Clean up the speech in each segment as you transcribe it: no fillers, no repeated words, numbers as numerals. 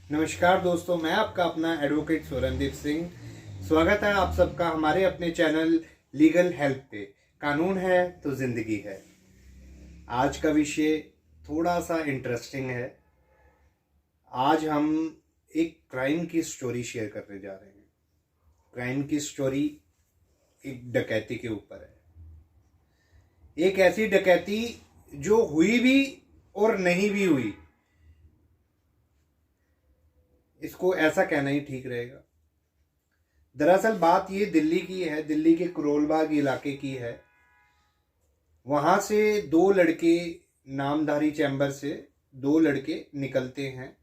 नमस्कार दोस्तों, मैं आपका अपना एडवोकेट स्वरनदीप सिंह। स्वागत है आप सबका हमारे अपने चैनल लीगल हेल्प पे। कानून है तो जिंदगी है। आज का विषय थोड़ा सा इंटरेस्टिंग है। आज हम एक क्राइम की स्टोरी शेयर करने जा रहे हैं। क्राइम की स्टोरी एक डकैती के ऊपर है। एक ऐसी डकैती जो हुई भी और नहीं भी हुई, इसको ऐसा कहना ही ठीक रहेगा। दरअसल बात ये दिल्ली की है, दिल्ली के करोल बाग इलाके की है। वहां से दो लड़के, नामधारी चैम्बर से दो लड़के निकलते हैं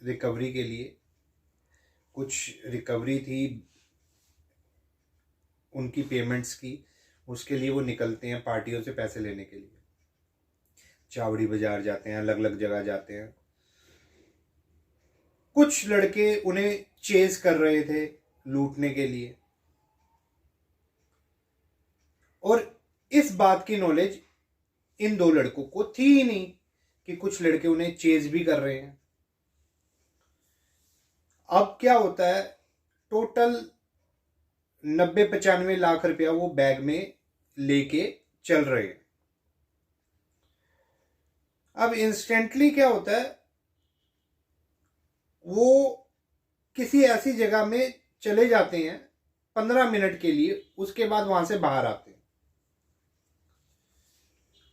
रिकवरी के लिए। कुछ रिकवरी थी उनकी पेमेंट्स की, उसके लिए वो निकलते हैं पार्टियों से पैसे लेने के लिए। चावड़ी बाजार जाते हैं, अलग अलग जगह जाते हैं। कुछ लड़के उन्हें चेज कर रहे थे लूटने के लिए, और इस बात की नॉलेज इन दो लड़कों को थी ही नहीं कि कुछ लड़के उन्हें चेज भी कर रहे हैं। अब क्या होता है, टोटल 90-95 लाख रुपया वो बैग में लेके चल रहे हैं। अब इंस्टेंटली क्या होता है, वो किसी ऐसी जगह में चले जाते हैं 15 मिनट के लिए, उसके बाद वहां से बाहर आते हैं।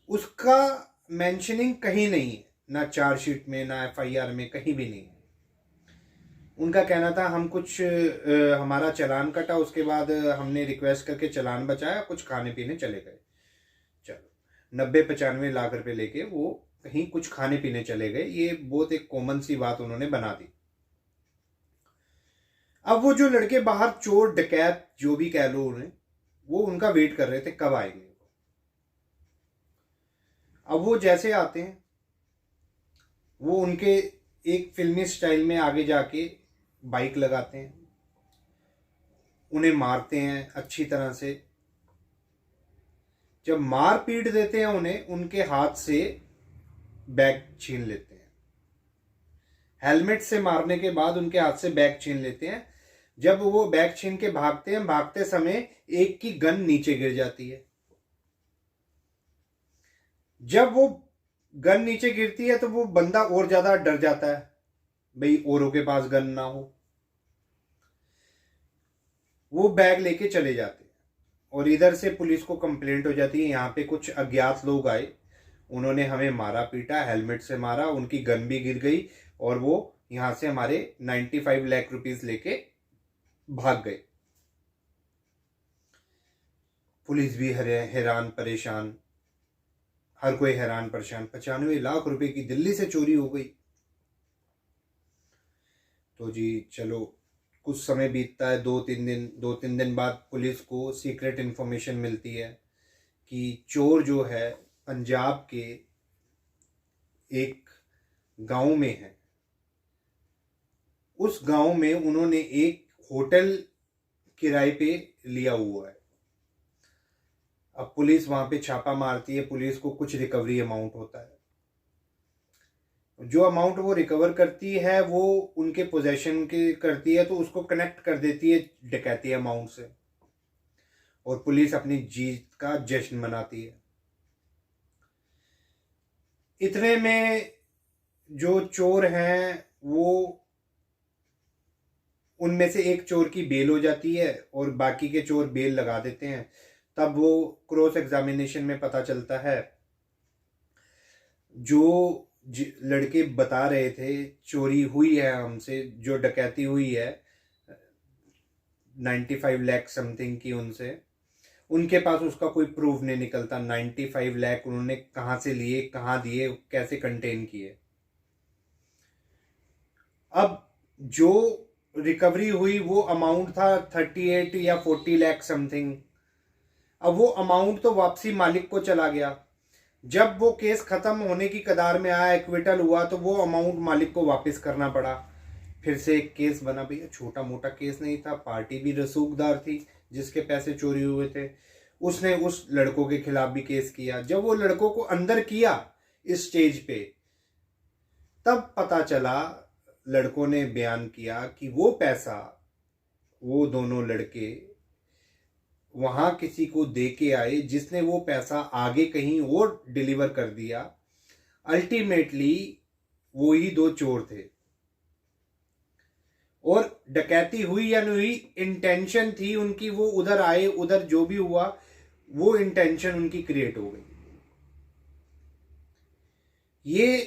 उसका मेंशनिंग कहीं नहीं है, ना चार्जशीट में ना एफआईआर में, कहीं भी नहीं है। उनका कहना था हम कुछ हमारा चालान कटा, उसके बाद हमने रिक्वेस्ट करके चालान बचाया, कुछ खाने पीने चले गए। चलो 90-95 लाख रुपए लेके वो कहीं कुछ खाने पीने चले गए। ये बहुत एक कॉमन सी बात उन्होंने बना दी। अब वो जो लड़के बाहर, चोर डकैत जो भी कह लो उन्हें, वो उनका वेट कर रहे थे कब आएंगे। अब वो जैसे आते हैं, वो उनके एक फिल्मी स्टाइल में आगे जाके बाइक लगाते हैं, उन्हें मारते हैं अच्छी तरह से। जब मार पीट देते हैं उन्हें, उनके हाथ से बैग छीन लेते हैं। हेलमेट से मारने के बाद उनके हाथ से बैग छीन लेते हैं। जब वो बैग छीन के भागते हैं, भागते समय एक की गन नीचे गिर जाती है। जब वो गन नीचे गिरती है तो वो बंदा और ज्यादा डर जाता है, भाई औरों के पास गन ना हो। वो बैग लेके चले जाते हैं और इधर से पुलिस को कंप्लेंट हो जाती है, यहाँ पे कुछ अज्ञात लोग आए, उन्होंने हमें मारा पीटा, हेलमेट से मारा, उनकी गन भी गिर गई और वो यहां से हमारे 95 लाख रुपीस लेके भाग गए। पुलिस भी हैरान परेशान, हर कोई हैरान परेशान। 95 लाख रुपए की दिल्ली से चोरी हो गई। तो जी चलो, कुछ समय बीतता है, 2-3 दिन बाद पुलिस को सीक्रेट इंफॉर्मेशन मिलती है कि चोर जो है पंजाब के एक गांव में है। उस गांव में उन्होंने एक होटल किराए पे लिया हुआ है। अब पुलिस वहां पे छापा मारती है, पुलिस को कुछ रिकवरी अमाउंट होता है। जो अमाउंट वो रिकवर करती है वो उनके पोजेशन के करती है, तो उसको कनेक्ट कर देती है डकैती अमाउंट से, और पुलिस अपनी जीत का जश्न मनाती है। इतने में जो चोर हैं, वो उनमें से एक चोर की बेल हो जाती है और बाकी के चोर बेल लगा देते हैं। तब वो क्रॉस एग्जामिनेशन में पता चलता है, जो लड़के बता रहे थे चोरी हुई है हमसे, जो डकैती हुई है 95 लाख समथिंग की, उनसे उनके पास उसका कोई प्रूफ नहीं निकलता। 95 लाख उन्होंने कहां से लिए, कहां दिए, कैसे कंटेन किए। अब जो रिकवरी हुई वो अमाउंट था 38 या 40 लाख समथिंग। अब वो अमाउंट तो वापसी मालिक को चला गया। जब वो केस खत्म होने की कगार में आया, एक्विटल हुआ, तो वो अमाउंट मालिक को वापस करना पड़ा। फिर से एक केस बना। भैया छोटा मोटा केस नहीं था, पार्टी भी रसूखदार थी जिसके पैसे चोरी हुए थे। उसने उस लड़कों के खिलाफ भी केस किया। जब वो लड़कों को अंदर किया इस स्टेज पे, तब पता चला लड़कों ने बयान किया कि वो पैसा वो दोनों लड़के वहां किसी को दे के आए, जिसने वो पैसा आगे कहीं और डिलीवर कर दिया। अल्टीमेटली वो ही दो चोर थे, और डकैती हुई या नहीं हुई, इंटेंशन थी उनकी, वो उधर आए, उधर जो भी हुआ वो इंटेंशन उनकी क्रिएट हो गई। ये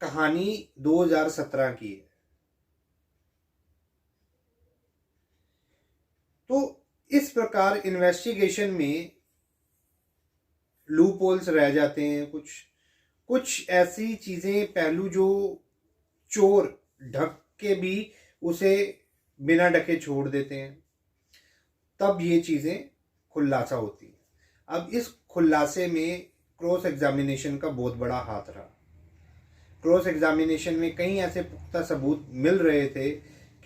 कहानी 2017 की है। तो इस प्रकार इन्वेस्टिगेशन में लूप होल्स रह जाते हैं, कुछ ऐसी चीजें, पहलू जो चोर ढक के भी उसे बिना ढके छोड़ देते हैं, तब ये चीजें खुलासा होती है। अब इस खुलासे में क्रॉस एग्जामिनेशन का बहुत बड़ा हाथ रहा। क्रॉस एग्जामिनेशन में कई ऐसे पुख्ता सबूत मिल रहे थे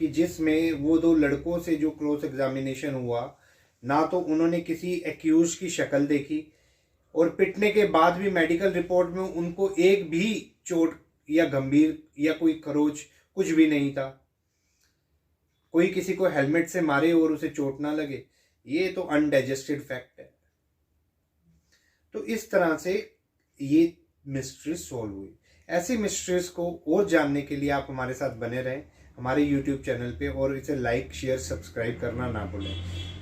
कि जिसमें वो दो लड़कों से जो क्रॉस एग्जामिनेशन हुआ, ना तो उन्होंने किसी एक्यूज की शक्ल देखी, और पिटने के बाद भी मेडिकल रिपोर्ट में उनको एक भी चोट या गंभीर या कोई खरोच कुछ भी नहीं था। कोई किसी को हेलमेट से मारे और उसे चोट ना लगे, ये तो अनडाइजेस्टेड फैक्ट है। तो इस तरह से ये मिस्ट्री सॉल्व हुई। ऐसी मिस्ट्रीज को और जानने के लिए आप हमारे साथ बने रहें हमारे YouTube चैनल पे, और इसे लाइक शेयर सब्सक्राइब करना ना भूलें।